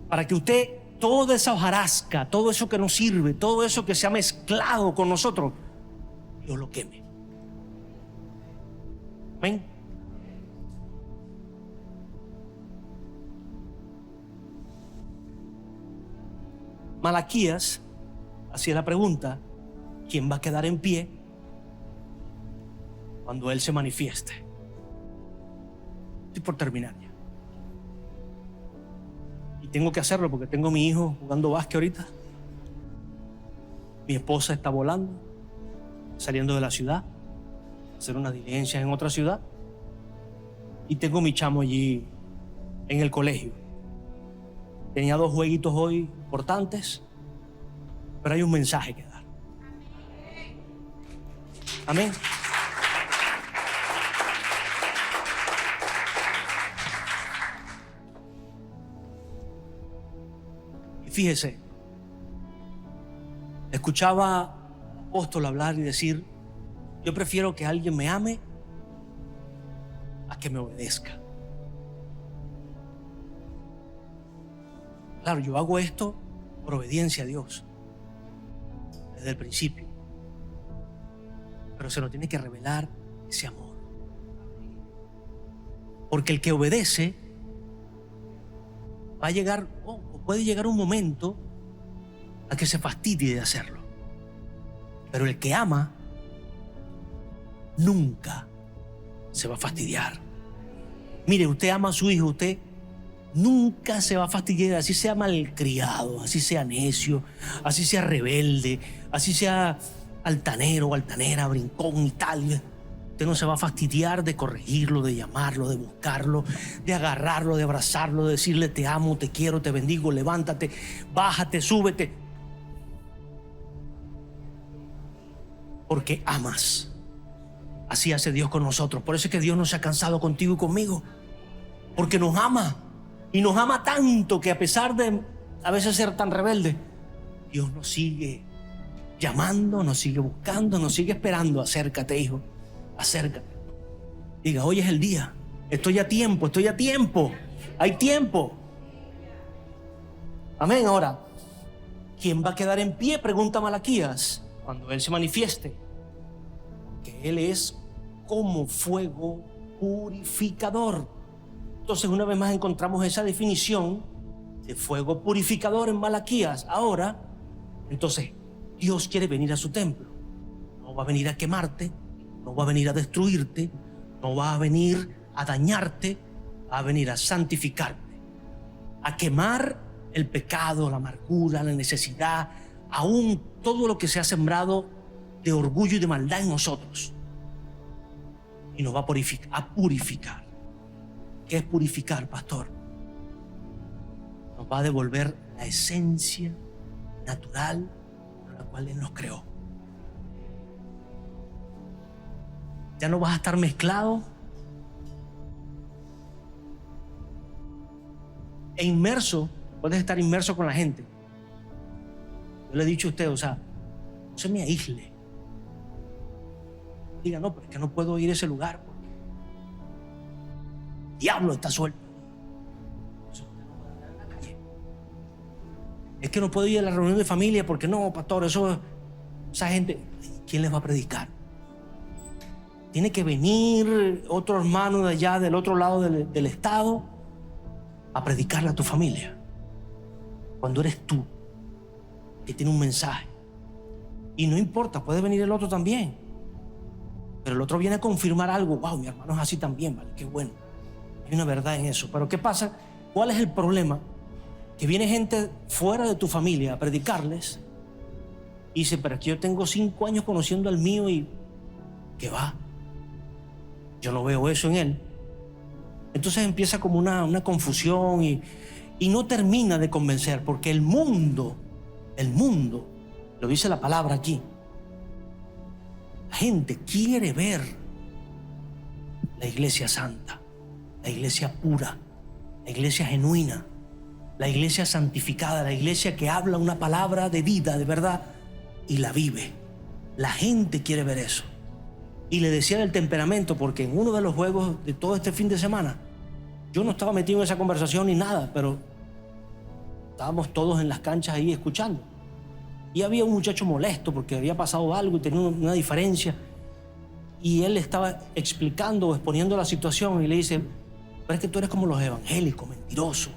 Para que usted, toda esa hojarasca, todo eso que no sirve, todo eso que se ha mezclado con nosotros, Dios lo queme. Amén. Malaquías hacía la pregunta: ¿quién va a quedar en pie cuando Él se manifieste? Estoy por terminar ya. Y tengo que hacerlo porque tengo a mi hijo jugando básquet ahorita. Mi esposa está volando, saliendo de la ciudad, a hacer unas diligencias en otra ciudad. Y tengo mi chamo allí en el colegio. Tenía 2 jueguitos hoy importantes, pero hay un mensaje que dar. Amén. Y fíjese, escuchaba al apóstol hablar y decir: yo prefiero que alguien me ame a que me obedezca. Claro, yo hago esto por obediencia a Dios desde el principio, pero se nos tiene que revelar ese amor, porque el que obedece va a llegar, o puede llegar un momento a que se fastidie de hacerlo, pero el que ama nunca se va a fastidiar. Mire, usted ama a su hijo, usted nunca se va a fastidiar, así sea malcriado, así sea necio, así sea rebelde, así sea altanero o altanera, brincón y tal. Usted no se va a fastidiar de corregirlo, de llamarlo, de buscarlo, de agarrarlo, de abrazarlo, de decirle: te amo, te quiero, te bendigo, levántate, bájate, súbete. Porque amas. Así hace Dios con nosotros. Por eso es que Dios no se ha cansado contigo y conmigo, porque nos ama. Y nos ama tanto que, a pesar de a veces ser tan rebelde, Dios nos sigue llamando, nos sigue buscando, nos sigue esperando. Acércate, hijo, acércate. Diga: hoy es el día, estoy a tiempo, hay tiempo. Amén. Ahora, ¿quién va a quedar en pie?, pregunta Malaquías, cuando Él se manifieste. Que Él es como fuego purificador. Entonces, una vez más encontramos esa definición de fuego purificador en Malaquías. Ahora, entonces, Dios quiere venir a su templo. No va a venir a quemarte, no va a venir a destruirte, no va a venir a dañarte, va a venir a santificarte, a quemar el pecado, la amargura, la necesidad, aún todo lo que se ha sembrado de orgullo y de maldad en nosotros. Y nos va a purificar. ¿Qué es purificar, pastor? Nos va a devolver la esencia natural con la cual Él nos creó. Ya no vas a estar mezclado e inmerso. Puedes estar inmerso con la gente. Yo le he dicho a usted, no se me aísle. Diga: no, pero es que no puedo ir a ese lugar porque el diablo está suelto. Es que no puedo ir a la reunión de familia porque no, pastor, esa gente, ¿quién les va a predicar? Tiene que venir otro hermano de allá, del otro lado del estado, a predicarle a tu familia. Cuando eres tú que tiene un mensaje, Y no importa, puede venir el otro también. Pero el otro viene a confirmar algo. Wow, mi hermano es así también, vale, qué bueno. Hay una verdad en eso. Pero ¿qué pasa? ¿Cuál es el problema? Que viene gente fuera de tu familia a predicarles y dice, pero aquí yo tengo 5 años conociendo al mío y ¿qué va? Yo no veo eso en él. Entonces empieza como una confusión y no termina de convencer, porque el mundo, lo dice la palabra aquí, la gente quiere ver la iglesia santa, la iglesia pura, la iglesia genuina, la iglesia santificada, la iglesia que habla una palabra de vida, de verdad, y la vive. La gente quiere ver eso. Y le decía del temperamento, porque en uno de los juegos de todo este fin de semana, yo no estaba metido en esa conversación ni nada, pero estábamos todos en las canchas ahí escuchando. Y había un muchacho molesto porque había pasado algo y tenía una diferencia. Y él estaba explicando o exponiendo la situación y le dice, pero es que tú eres como los evangélicos, mentiroso.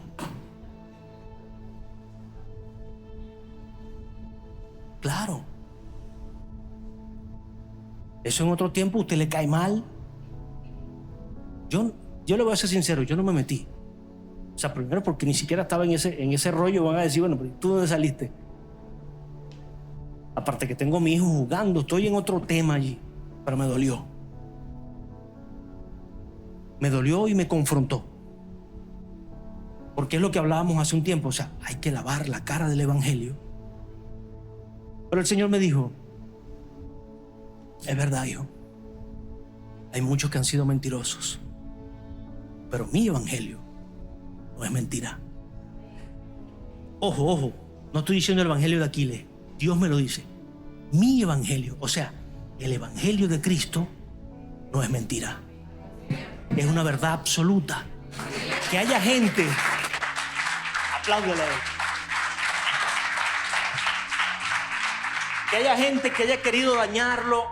Claro. Eso en otro tiempo a usted le cae mal. Yo le voy a ser sincero, yo no me metí. O sea, primero porque ni siquiera estaba en ese rollo. Van a decir, bueno, pero ¿tú dónde saliste? Aparte que tengo a mi hijo jugando, estoy en otro tema allí. Pero me dolió. Me dolió y me confrontó. Porque es lo que hablábamos hace un tiempo. O sea, hay que lavar la cara del evangelio. Pero el Señor me dijo, es verdad, hijo. Hay muchos que han sido mentirosos. Pero mi evangelio no es mentira. Ojo, no estoy diciendo el evangelio de Aquiles. Dios me lo dice. Mi evangelio, o sea, el evangelio de Cristo no es mentira. Es una verdad absoluta. Que haya gente, apláudele a él. Que haya gente que haya querido dañarlo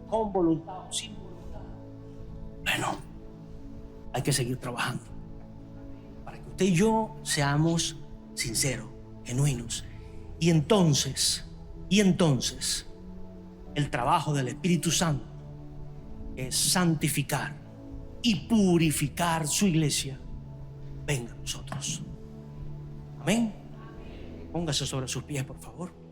con voluntad o sin voluntad. Bueno, hay que seguir trabajando para que usted y yo seamos sinceros, genuinos. Y entonces, el trabajo del Espíritu Santo es santificar y purificar su iglesia. Venga a nosotros. Amén. Póngase sobre sus pies, por favor.